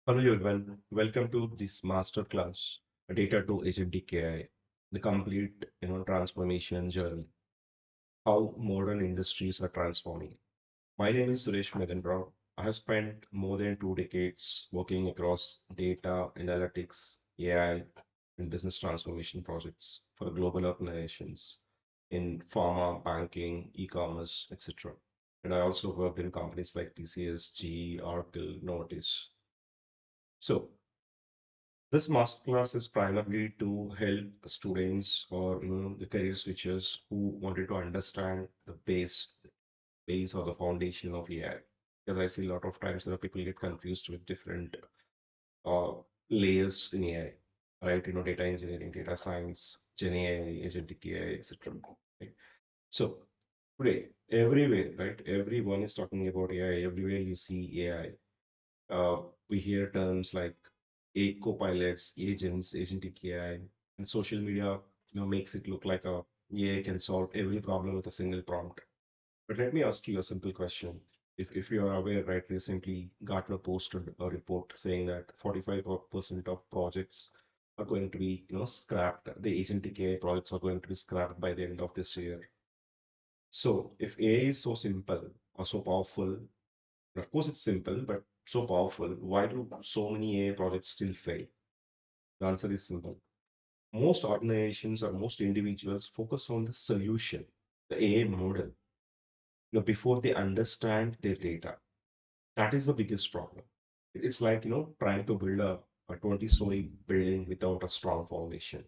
Hello everyone, welcome to this masterclass, Data-to-Agentic-AI, the complete transformation journey, how modern industries are transforming. My name is Suresh Madanrao. I have spent more than 2 decades working across data, analytics, AI, and business transformation projects for global organizations in pharma, banking, e-commerce, etc. And I also worked in companies like TCS, GE, Oracle, Novartis. So this masterclass is primarily to help students or the career switchers who wanted to understand the base or the foundation of AI. Because I see a lot of times people get confused with different uh, layers in AI, right? Data engineering, data science, Gen AI, agentic AI, etc. Right? So today, everywhere, right? Everyone is talking about AI. Everywhere you see AI, we hear terms like co-pilots, agents, agentic AI, and social media, makes it look like AI can solve every problem with a single prompt. But let me ask you a simple question. If you are aware, right, recently Gartner posted a report saying that 45% of projects are going to be, scrapped. The agentic AI projects are going to be scrapped by the end of this year. So if AI is so simple or so powerful, of course, it's simple, but so powerful. Why do so many AI projects still fail? The answer is simple. Most organizations or most individuals focus on the solution, the AI model, before they understand their data. That is the biggest problem. It's like, trying to build a 20-story building without a strong foundation.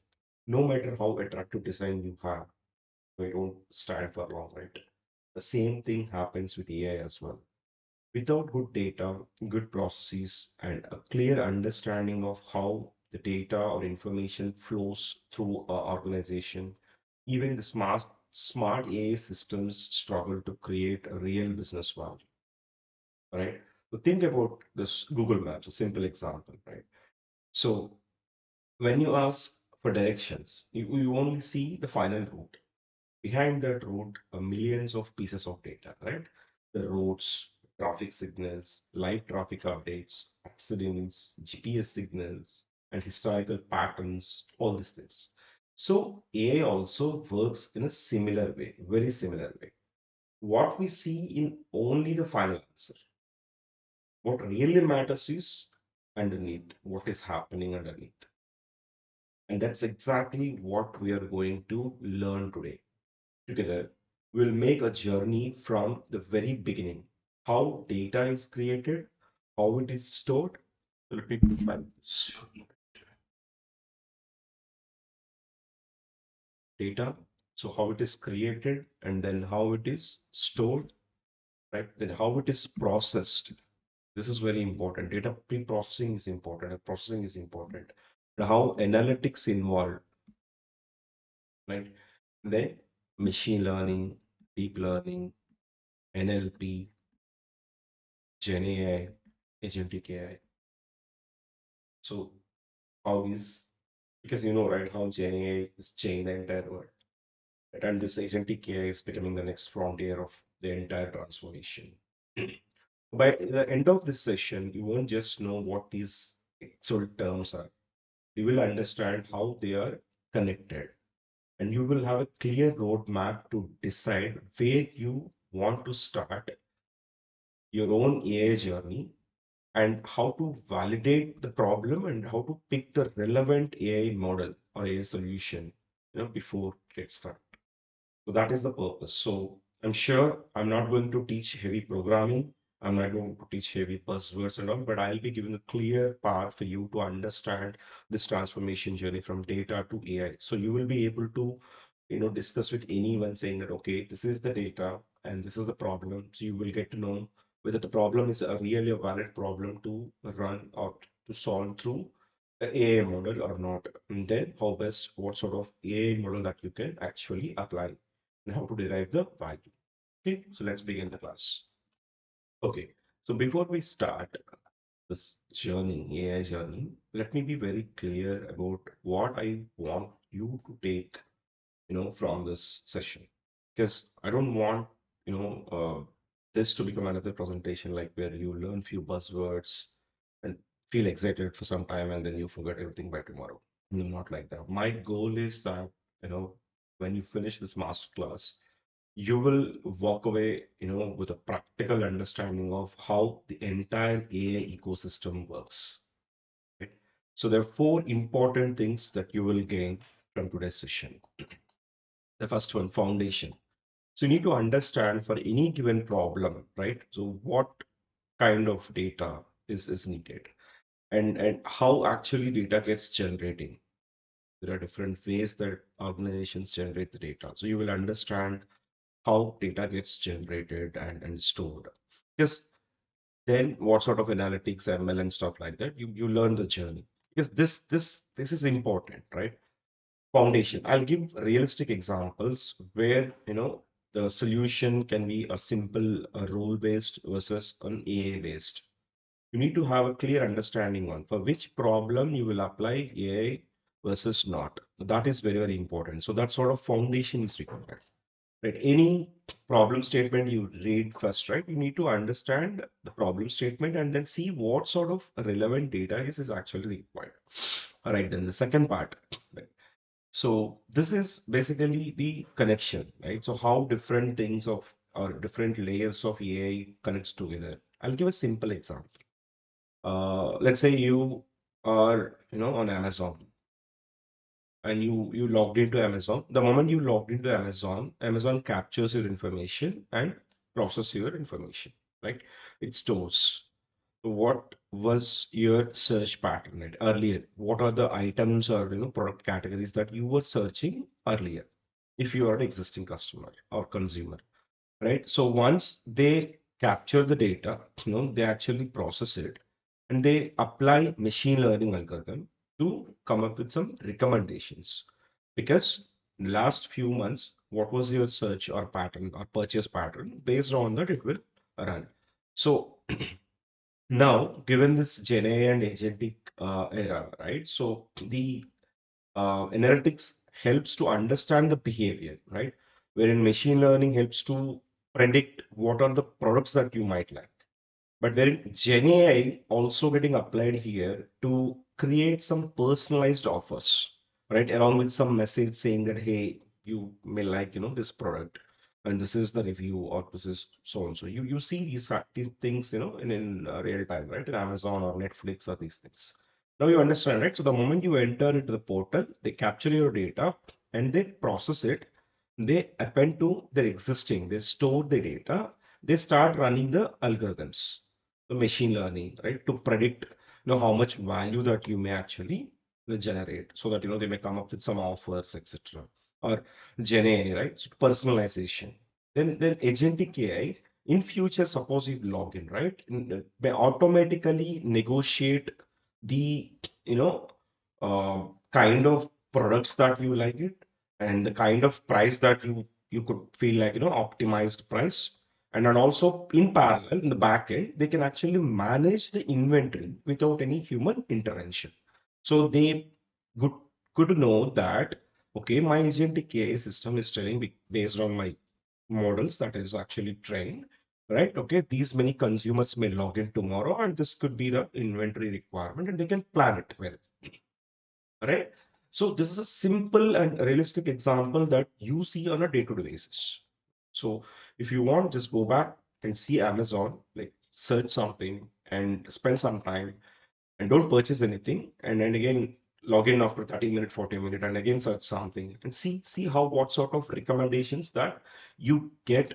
No matter how attractive design you have, they don't stand for long, right? The same thing happens with AI as well. Without good data, good processes, and a clear understanding of how the data or information flows through an organization, even the smart AI systems struggle to create a real business value, right? So think about this Google Maps, a simple example, right? So when you ask for directions, you only see the final route. Behind that road are millions of pieces of data, right? The roads, traffic signals, live traffic updates, accidents, GPS signals, and historical patterns, all these things. So AI also works in a similar way, very similar way. What we see in only the final answer. What really matters is underneath, what is happening underneath. And that's exactly what we are going to learn today. Together, we'll make a journey from the very beginning. How data is created, how it is stored. Let me put my data. So how it is created and then how it is stored, right? Then how it is processed. This is very important. Data pre-processing is important and processing is important. And how analytics involved, right? Then machine learning, deep learning, NLP, Gen AI, agentic AI. So how is because right how Gen AI is changing the entire world, right? And this agentic AI is becoming the next frontier of the entire transformation. By the end of this session, you won't just know what these actual terms are. You will understand how they are connected, and you will have a clear roadmap to decide where you want to start your own AI journey and how to validate the problem and how to pick the relevant AI model or AI solution, before it gets started. So that is the purpose. So I'm sure I'm not going to teach heavy programming. I'm not going to teach heavy buzzwords and all, but I'll be giving a clear path for you to understand this transformation journey from data to AI. So you will be able to, discuss with anyone saying that, okay, this is the data and this is the problem. So you will get to know whether the problem is a really a valid problem to run or to solve through the AI model or not. And then how best, what sort of AI model that you can actually apply and how to derive the value. Okay, so let's begin the class. Okay, so before we start this journey, AI journey, let me be very clear about what I want you to take, from this session. Because I don't want, this to become another presentation like where you learn few buzzwords and feel excited for some time and then you forget everything by tomorrow. No, not like that. My goal is that, you know, when you finish this masterclass, you will walk away, with a practical understanding of how the entire AI ecosystem works. Right? So there are four important things that you will gain from today's session. The first one, foundation. So you need to understand for any given problem, right? So what kind of data is needed and how actually data gets generating. There are different ways that organizations generate the data. So you will understand how data gets generated and stored. Because then what sort of analytics, ML and stuff like that, you learn the journey. Because this is important, right? Foundation. I'll give realistic examples where, the solution can be a simple rule-based versus an AI-based. You need to have a clear understanding on for which problem you will apply AI versus not. That is very, very important. So that sort of foundation is required. Right? Any problem statement you read first, right? You need to understand the problem statement and then see what sort of relevant data is actually required. All right, then the second part. Right? So this is basically the connection, right? So how different things of or different layers of AI connects together. I'll give a simple example. Let's say you are, on Amazon and you logged into Amazon. The moment you logged into Amazon, Amazon captures your information and process your information, right? It stores what was your search pattern right, earlier. What are the items or product categories that you were searching earlier if you are an existing customer or consumer, right? So once they capture the data, they actually process it and they apply machine learning algorithm to come up with some recommendations. Because in the last few months, what was your search or pattern or purchase pattern? Based on that, it will run. So now, given this Gen AI and agentic era, right? So the analytics helps to understand the behavior, right? Wherein machine learning helps to predict what are the products that you might like. But wherein Gen AI also getting applied here to create some personalized offers, right? Along with some message saying that, hey, you may like, this product and this is the review or this is so and so. You see these things, in real time, right? In Amazon or Netflix or these things. Now you understand, right? So the moment you enter into the portal, they capture your data and they process it. They append to their existing, they store the data, they start running the algorithms, the machine learning, right, to predict, how much value that you may actually generate, so that they may come up with some offers, etc. Or Gen AI, right? So personalization. Then agentic AI. In future, suppose you log in, right? May automatically negotiate the you know kind of products that you like it and the kind of price that you could feel like optimized price, and then also in parallel in the back end they can actually manage the inventory without any human intervention. So they good good to know that, okay, my agentic AI system is telling me based on my models that is actually trained, right? Okay, these many consumers may log in tomorrow and this could be the inventory requirement and they can plan it well, right? So this is a simple and realistic example that you see on a day-to-day basis. So if you want, just go back and see Amazon, like search something and spend some time and don't purchase anything, and then again log in after 30 minutes, 40 minutes, and again search something and see how what sort of recommendations that you get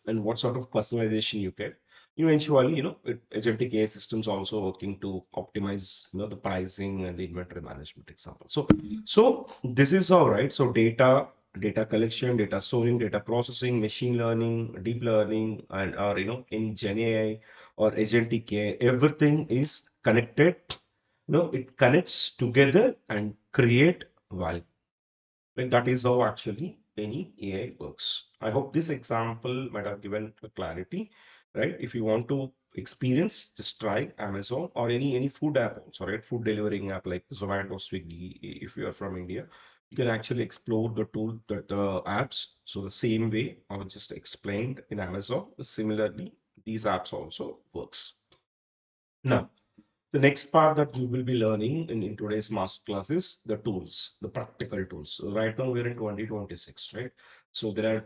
and what sort of personalization you get. Eventually, agentic AI systems also working to optimize, the pricing and the inventory management example. So this is all right. So data collection, data storing, data processing, machine learning, deep learning, and or in Gen AI or agentic AI, everything is connected. It connects together and create value. Right? That is how actually any AI works. I hope this example might have given a clarity, right? If you want to experience, just try Amazon or any food app also, right? Food delivering app like Zomato, Swiggy. If you are from India, you can actually explore the tool, the apps. So the same way I was just explained in Amazon, similarly, these apps also works. Now, The next part that you will be learning in today's master class is the tools, the practical tools. So right now we're in 2026, right? So there are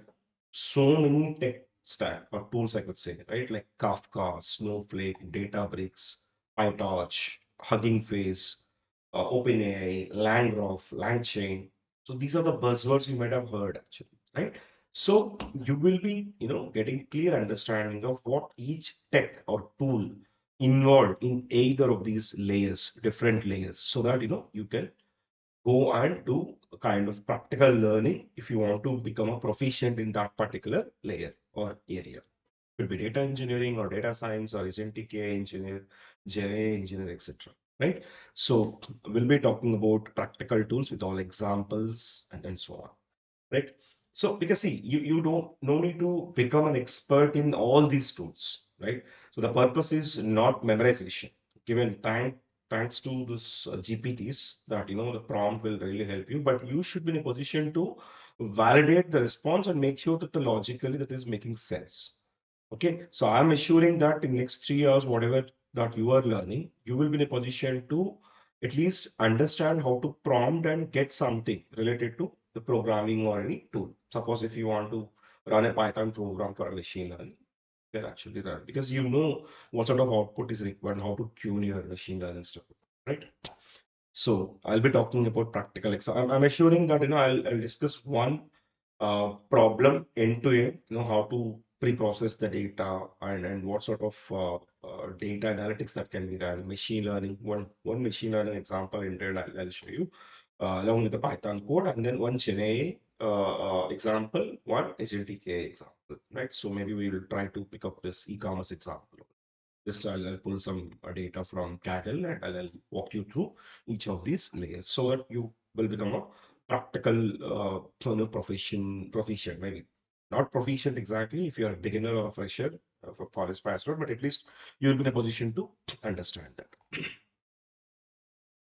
so many tech stack or tools I could say, right? Like Kafka, Snowflake, Databricks, PyTorch, Hugging Face, OpenAI, LangGraph, LangChain. So these are the buzzwords you might have heard actually, right? So you will be, getting clear understanding of what each tech or tool involved in either of these layers, different layers, so that you can go and do a kind of practical learning if you want to become a proficient in that particular layer or area. Could be data engineering or data science or agentic AI engineer, GenAI engineer, etc. Right? So we'll be talking about practical tools with all examples and so on. Right? So because see, you don't no need to become an expert in all these tools, right? So the purpose is not memorization. Given thanks to this GPTs that the prompt will really help you, but you should be in a position to validate the response and make sure that the logically that is making sense. Okay, so I'm assuring that in next 3 years, whatever that you are learning, you will be in a position to at least understand how to prompt and get something related to the programming or any tool. Suppose if you want to run a Python program for a machine learning, you can actually run because you know what sort of output is required, how to tune your machine learning stuff, right? So I'll be talking about practical example. I'm assuring that I'll discuss one problem end to end. How to pre-process the data and what sort of data analytics that can be done. Machine learning. One machine learning example in turn I'll show you along with the Python code, and then one GenAI example, one agentic AI example. Right. So maybe we will try to pick up this e-commerce example. Just I'll pull some data from Kaggle and I'll walk you through each of these layers so that you will become a practical proficient, maybe not proficient exactly if you're a beginner or a fresher for this password, but at least you'll be in a position to understand that.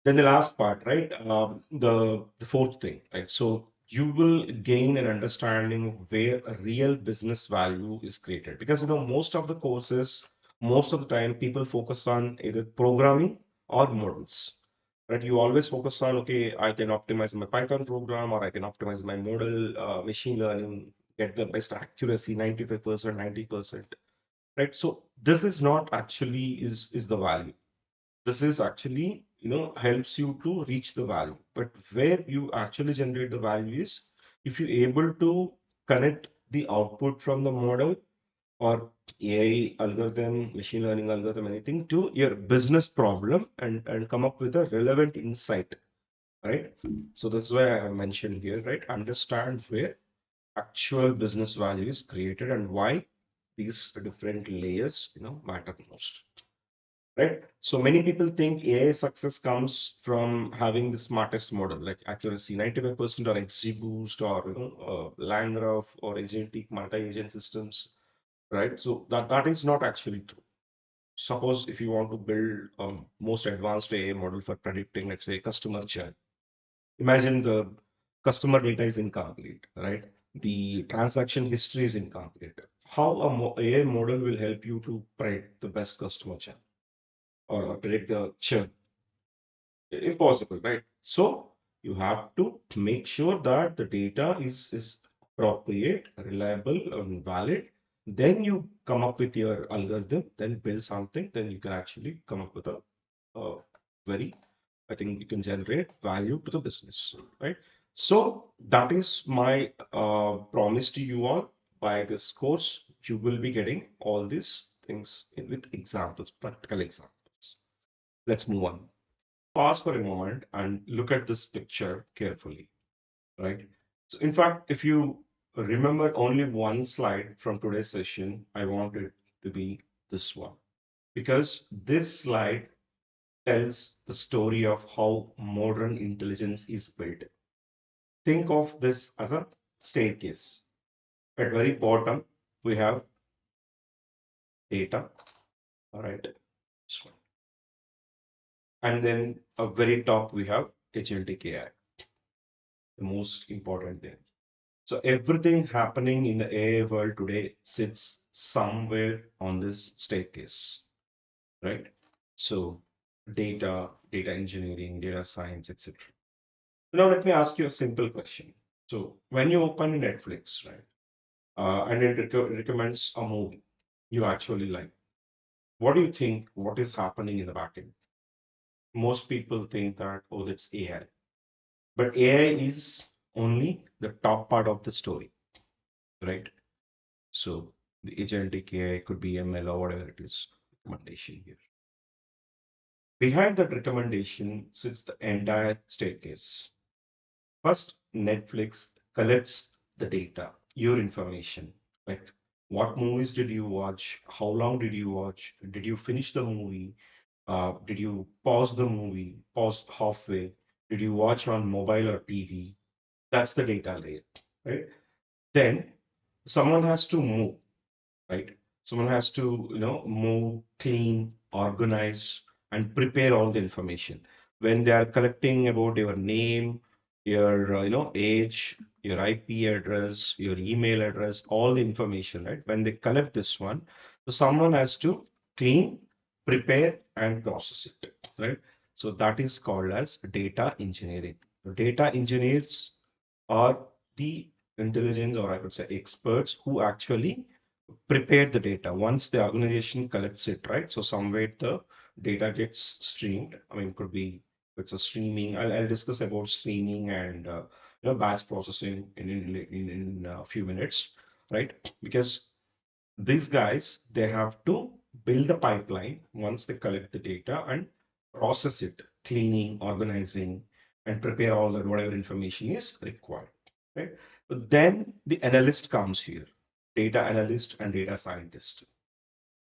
Then the last part, right? The fourth thing, right? So you will gain an understanding of where a real business value is created because most of the courses, most of the time, people focus on either programming or models, right? You always focus on okay, I can optimize my Python program or I can optimize my model, machine learning, get the best accuracy, 95%, 90%, right? So this is not actually is the value. This is actually helps you to reach the value, but where you actually generate the value is if you're able to connect the output from the model or AI algorithm, machine learning algorithm, anything to your business problem and come up with a relevant insight, right? So this is why I have mentioned here, right? Understand where actual business value is created and why these different layers matter most, right? So many people think AI success comes from having the smartest model, like accuracy 95% or XGBoost or LangGraph or agentic multi-agent systems, right? So that is not actually true. Suppose if you want to build most advanced AI model for predicting, let's say, customer churn, imagine the customer data is incomplete, right? The transaction history is incomplete. How a AI model will help you to predict the best customer churn or predict the churn? Impossible, right? So you have to make sure that the data is appropriate, reliable, and valid. Then you come up with your algorithm, then build something, then you can actually come up with a very, I think you can generate value to the business, right? So that is my promise to you all. By this course, you will be getting all these things with examples, practical examples. Let's move on. Pause for a moment and look at this picture carefully, right? So, in fact, if you remember only one slide from today's session, I want it to be this one because this slide tells the story of how modern intelligence is built. Think of this as a staircase. At very bottom, we have data, all right, this one. And then at very top, we have agentic AI, the most important thing. So everything happening in the AI world today sits somewhere on this staircase, right? So data engineering, data science, etc. Now, let me ask you a simple question. So, when you open Netflix, right, and it recommends a movie you actually like, what do you think? What is happening in the backend? Most people think that, oh, that's AI. But AI is only the top part of the story, right? So, the agentic AI could be ML or whatever it is, recommendation here. Behind that recommendation sits the entire staircase. First, Netflix collects the data, your information, like what movies did you watch? How long did you watch? Did you finish the movie? Did you pause the movie, pause halfway? Did you watch on mobile or TV? That's the data layer, right? Then someone has to move, right? Someone has to, move, clean, organize, and prepare all the information. When they are collecting about your name, your, age, your IP address, your email address, all the information, right? When they collect this one, so someone has to clean, prepare, and process it, right? So that is called as data engineering. The data engineers are the intelligence, or I could say experts, who actually prepare the data once the organization collects it, right? So somewhere the data gets streamed. I mean, it could be it's a streaming. I'll discuss about streaming and batch processing in a few minutes, right? Because these guys, they have to build the pipeline once they collect the data and process it, cleaning, organizing, and prepare all that whatever information is required, right? But then the analyst comes here, data analyst and data scientist.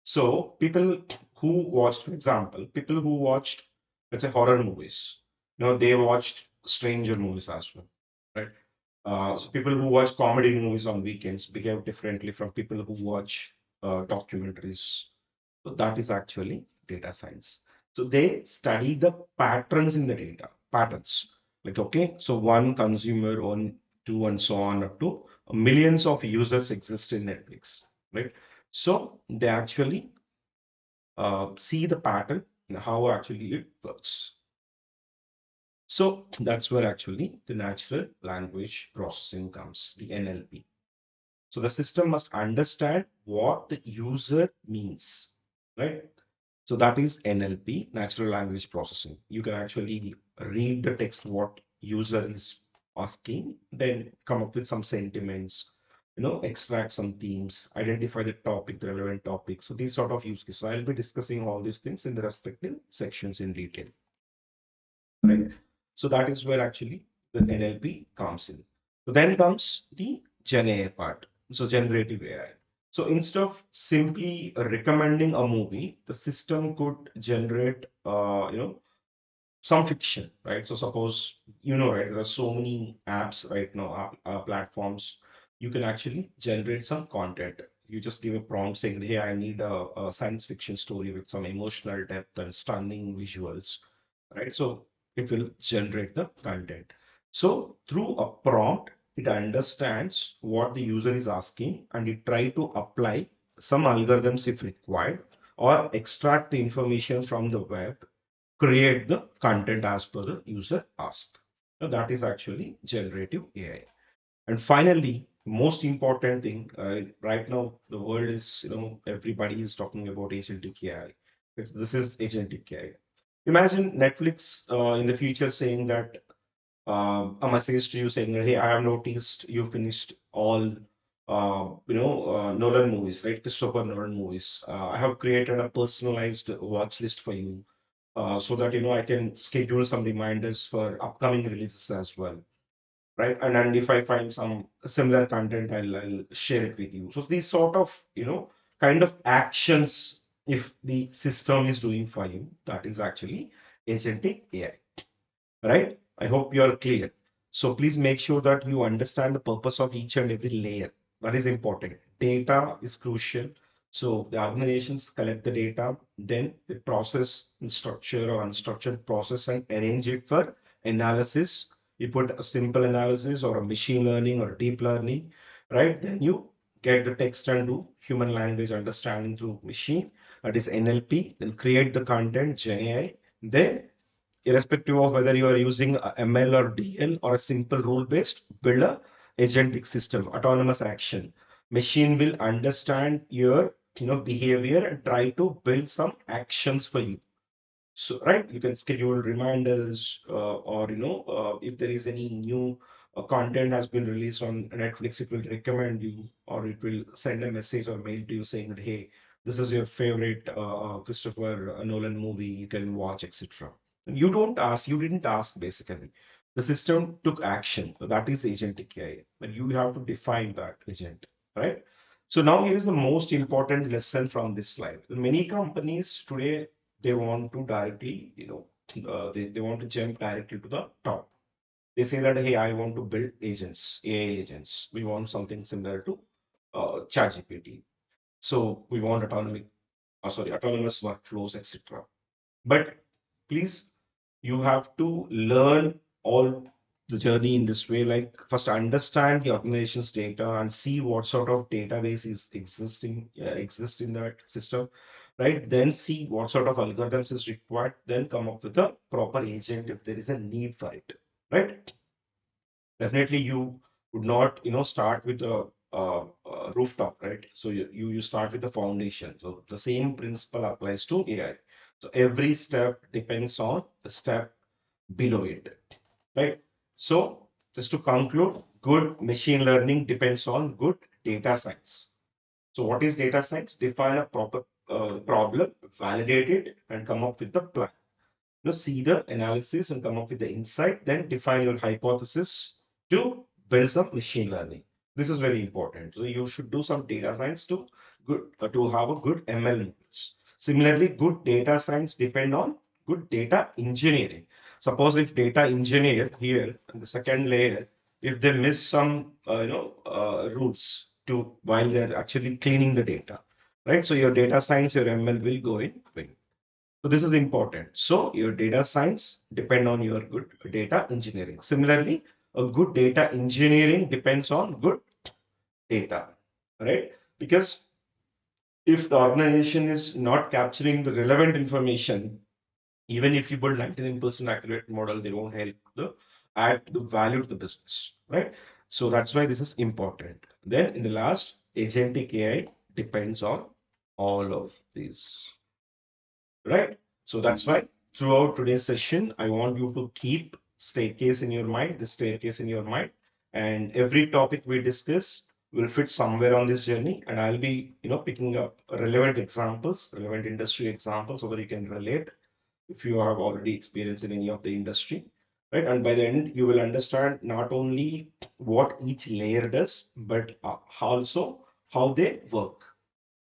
So people who watched, for example, people who watched, let's say, horror movies, they watched stranger movies as well, right? So people who watch comedy movies on weekends behave differently from people who watch documentaries. So that is actually data science. So they study the patterns in the data, patterns. Like, okay, so one consumer, one, two, and so on up to millions of users exist in Netflix, right? So they actually see the pattern and how actually it works. So that's where actually the natural language processing comes, the NLP. So the system must understand what the user means, right? So that is NLP, natural language processing. You can actually read the text, what user is asking, then come up with some sentiments, extract some themes, identify the topic, the relevant topic. So these sort of use cases. So I'll be discussing all these things in the respective sections in detail, right? So that is where actually the NLP comes in. So then comes the Gen AI part. So generative AI. So instead of simply recommending a movie, the system could generate, some fiction, right? So suppose, right, there are so many apps right now, platforms, you can actually generate some content. You just give a prompt saying, hey, I need a science fiction story with some emotional depth and stunning visuals, right? So it will generate the content. So through a prompt, it understands what the user is asking and it try to apply some algorithms if required, or extract the information from the web, create the content as per the user ask. Now that is actually generative AI. And finally, most important thing, right now, the world is, everybody is talking about agentic AI. This is agentic AI. Imagine Netflix in the future saying that a message to you saying that, hey, I have noticed you finished all, Nolan movies, right? Christopher Nolan movies. I have created a personalized watch list for you so that, I can schedule some reminders for upcoming releases as well, right? And if I find some similar content, I'll share it with you. So these sort of, kind of actions, if the system is doing for you, that is actually agentic AI, right? I hope you are clear. So please make sure that you understand the purpose of each and every layer. That is important. Data is crucial. So the organizations collect the data, then they process in structure or unstructured process and arrange it for analysis. You put a simple analysis or a machine learning or deep learning, right? Then you get the text and do human language understanding through machine, that is NLP, then create the content, GenAI, Then, irrespective of whether you are using a ML or DL or a simple rule-based, build a agentic system, autonomous action. Machine will understand your behavior and try to build some actions for you. So, right, you can schedule reminders, or if there is any new content has been released on Netflix, it will recommend you, or it will send a message or mail to you saying that, hey, this is your favorite Christopher Nolan movie, you can watch, etc. You don't ask, you didn't ask basically. The system took action. So that is agentic AI. But you have to define that agent, right? So now here is the most important lesson from this slide. Many companies today, they want to directly, they want to jump directly to the top. They say that, hey, I want to build agents, AI agents. We want something similar to ChatGPT. So we want autonomous workflows, etc. But please, you have to learn all the journey in this way. Like first understand the organization's data and see what sort of database is exists in that system, right? Then see what sort of algorithms is required. Then come up with a proper agent if there is a need for it, right? Definitely you would not start with a rooftop, right? So you start with the foundation. So the same principle applies to AI. So every step depends on the step below it, right? So just to conclude, good machine learning depends on good data science. So what is data science? Define a proper problem, validate it, and come up with the plan. See the analysis and come up with the insight, then define your hypothesis to build some machine learning. This is very important. So you should do some data science to have a good ML knowledge. Similarly, good data science depend on good data engineering. Suppose if data engineer here in the second layer, if they miss some rules to while they're actually cleaning the data, right? So your data science, your ML will go in vain. So this is important. So your data science depend on your good data engineering. Similarly, a good data engineering depends on good data, right? Because if the organization is not capturing the relevant information, even if you build 99% accurate model, they won't help the add the value to the business, right? So that's why this is important. Then in the last, agentic AI depends on all of these. Right? So that's why throughout today's session, I want you to keep staircase in your mind, the staircase in your mind, and every topic we discuss will fit somewhere on this journey. And I'll be, picking up relevant examples, relevant industry examples, so that you can relate if you have already experienced in any of the industry, right? And by the end, you will understand not only what each layer does, but also how they work,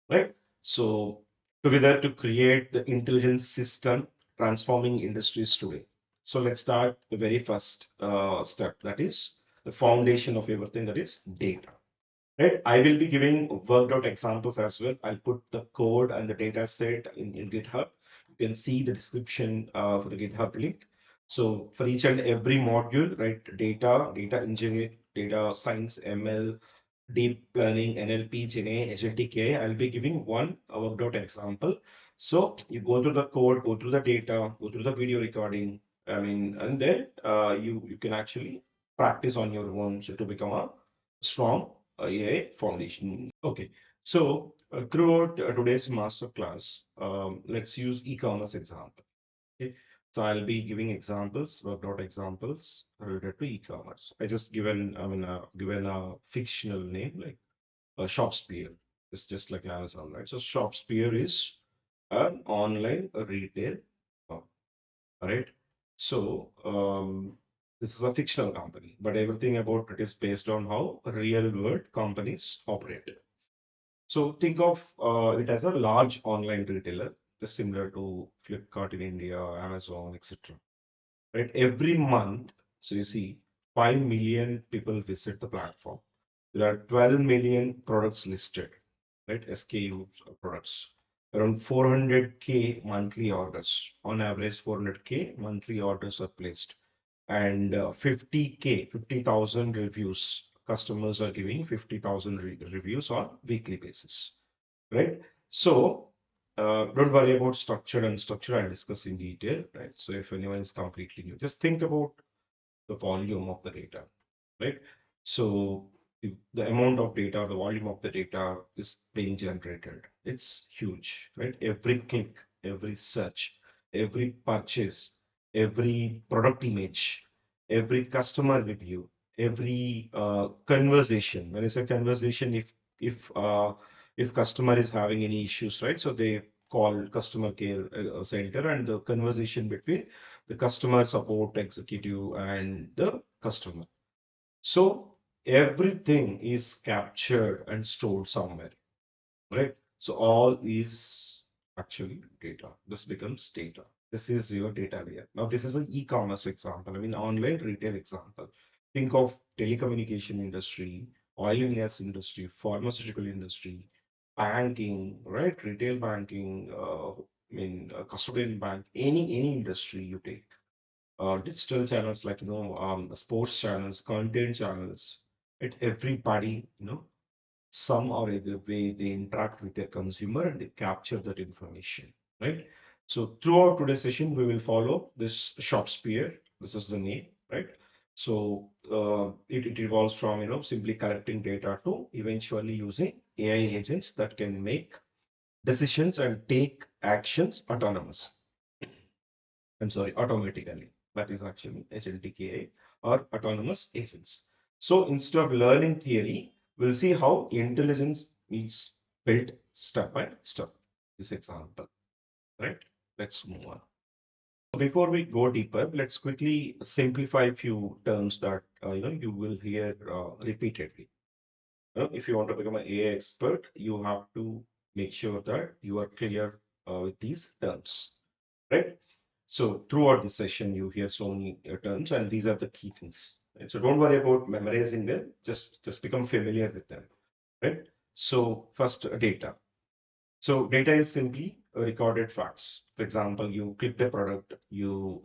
right? So together to create the intelligent system transforming industries today. So let's start the very first step, that is the foundation of everything, that is data. Right? I will be giving worked out examples as well. I'll put the code and the data set in GitHub. You can see the description for the GitHub link. So for each and every module, right? Data engineer, data science, ML, deep learning, NLP, GenAI, agentic AI. I'll be giving one worked out example. So you go through the code, go through the data, go through the video recording. I mean, and then you can actually practice on your own so to become a strong AI foundation. Okay, so throughout today's master class, let's use e-commerce example. Okay, so I'll be giving examples, worked out examples related to e-commerce. Given a fictional name like ShopSpear. It's just like Amazon, right? So ShopSpear is an online retail firm, right? So this is a fictional company, but everything about it is based on how real world companies operate. So think of it as a large online retailer, just similar to Flipkart in India, Amazon, etc. Right? Every month, so you see, 5 million people visit the platform. There are 12 million products listed, right? SKU products. Around 400K monthly orders. On average, 400K monthly orders are placed. And 50K, 50,000 reviews. Customers are giving 50,000 reviews on weekly basis, right? So don't worry about structure and structure I'll discuss in detail, right? So if anyone is completely new, just think about the volume of the data, right? So if the amount of data, the volume of the data is being generated, it's huge, right? Every click, every search, every purchase, every product image, every customer review, every conversation. When I say conversation, if uh, if customer is having any issues, right? So they call customer care center, and the conversation between the customer support executive and the customer. So everything is captured and stored somewhere, right? So all is actually data. This becomes data. This is your data layer. Now, this is an e-commerce example. I mean, online retail example. Think of telecommunication industry, oil and gas industry, pharmaceutical industry, banking, right? Retail banking, custodian bank, any industry you take, digital channels like sports channels, content channels, right? Everybody, some or other way they interact with their consumer and they capture that information, right? So throughout today's session, we will follow this shop spear. This is the name, right? So it evolves from simply collecting data to eventually using AI agents that can make decisions and take actions autonomous. I'm sorry, automatically. That is actually agentic AI or autonomous agents. So instead of learning theory, we'll see how intelligence is built step by step. This example, right? Let's move on. Before we go deeper, let's quickly simplify a few terms that you will hear repeatedly. If you want to become an AI expert, you have to make sure that you are clear with these terms, right? So throughout the session, you hear so many terms, and these are the key things. Right? So don't worry about memorizing them. Just become familiar with them, right? So first, data. So data is simply recorded facts. For example, you clicked a product, you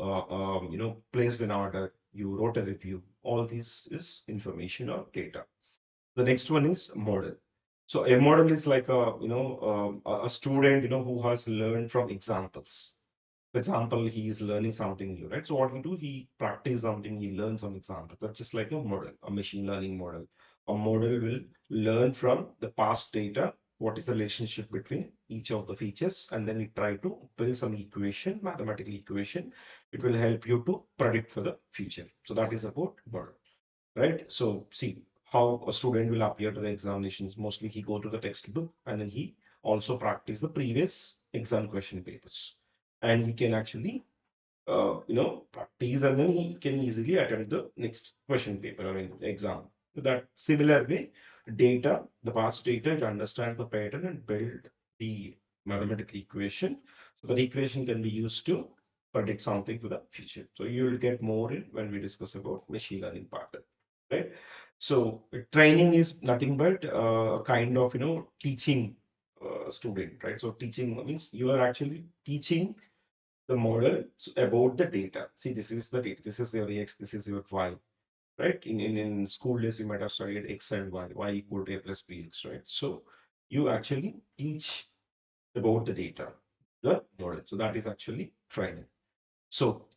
placed an order, you wrote a review. All this is information or data. The next one is model. So a model is like a student who has learned from examples. For example, he is learning something new, right? So what he do, he practice something, he learns some example. That's just like a model, a machine learning model. A model will learn from the past data, what is the relationship between each of the features, and then it try to build some equation, mathematical equation. It will help you to predict for the future. So that is about model, right? So see how a student will appear to the examinations. Mostly he go to the textbook and then he also practice the previous exam question papers. And he can actually, practice and then he can easily attempt the next question paper, I mean, exam. So that similar way, data, the past data, to understand the pattern and build the mathematical equation. So that equation can be used to predict something to the future. So you will get more in when we discuss about machine learning pattern, right? So training is nothing but a kind of, teaching student, right? So teaching means you are actually teaching the model about the data. See, this is the data. This is your x, this is your y, right? In school days, you might have studied x and y equal to a plus bx, right? So you actually teach about the data, the model. So that is actually training. So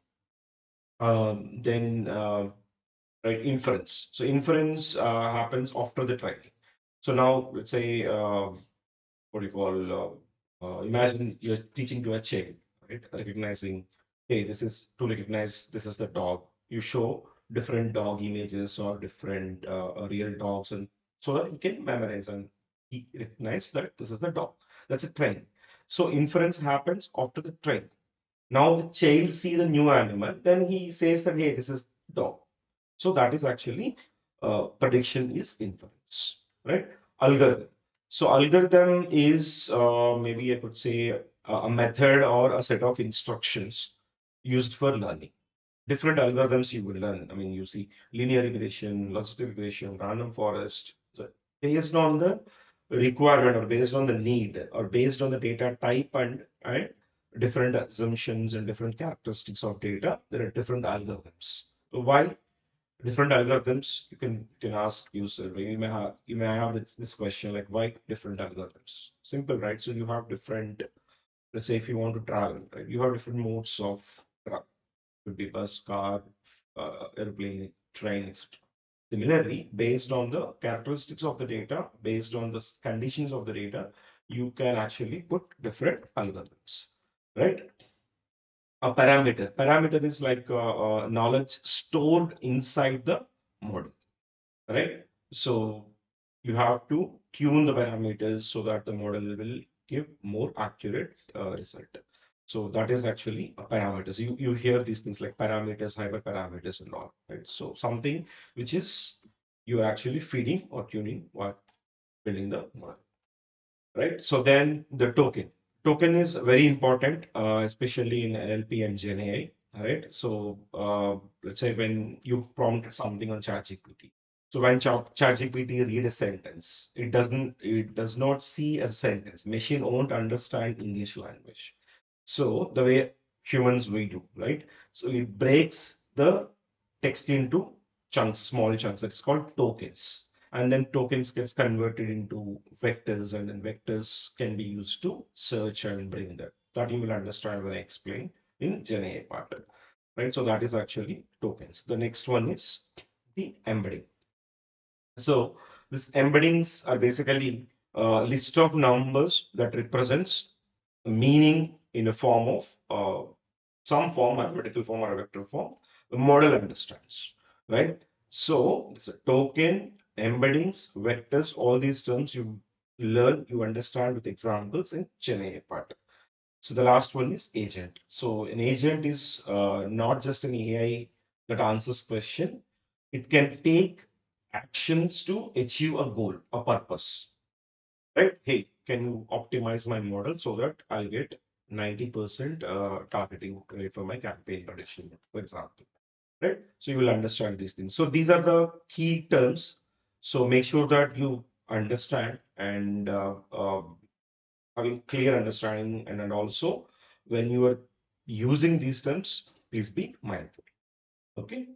then, right, inference. So inference happens after the training. So now let's say, what do you call, imagine you're teaching to a child, right? Recognizing, hey, this is to recognize this is the dog. You show different dog images or different real dogs, and so that he can memorize and he recognize that this is the dog. That's a train. So inference happens after the train. Now the child see the new animal, then he says that, hey, this is dog. So that is actually prediction is inference, right? Algorithm. So algorithm is maybe I could say a method or a set of instructions used for learning. Different algorithms you will learn. I mean, you see linear regression, logistic regression, random forest. So based on the requirement or based on the need or based on the data type and different assumptions and different characteristics of data, there are different algorithms. Why different algorithms? You can ask yourself. You may have this question like why different algorithms? Simple, right? So you have different Let's say if you want to travel, right? You have different modes of travel. Could be bus, car, airplane, train, etc. Similarly, based on the characteristics of the data, based on the conditions of the data, you can actually put different algorithms, right? A parameter. Parameter is like knowledge stored inside the model, right? So you have to tune the parameters so that the model will give more accurate result. So that is actually a parameters. You hear these things like parameters, hyperparameters, and all, right? So something which is you're actually feeding or tuning while building the model, right? So then the token. Token is very important, especially in NLP and Gen AI, right? So let's say when you prompt something on ChatGPT. So when ChatGPT read a sentence, it does not see a sentence. Machine won't understand English language. So the way humans we do, right? So it breaks the text into chunks, small chunks. That's called tokens. And then tokens gets converted into vectors, and then vectors can be used to search and bring that. That you will understand when I explain in Gen AI part, right? So that is actually tokens. The next one is the embedding. So these embeddings are basically a list of numbers that represents meaning in a form of some form, mathematical form or a vector form, the model understands, right? So it's a token, embeddings, vectors, all these terms you learn, you understand with examples in GenAI part. So the last one is agent. So an agent is not just an AI that answers question. It can take actions to achieve a goal, a purpose, right? Hey, can you optimize my model so that I'll get 90% targeting rate for my campaign prediction, for example, right? So you will understand these things. So these are the key terms. So make sure that you understand and having clear understanding, and then also when you are using these terms, please be mindful. Okay.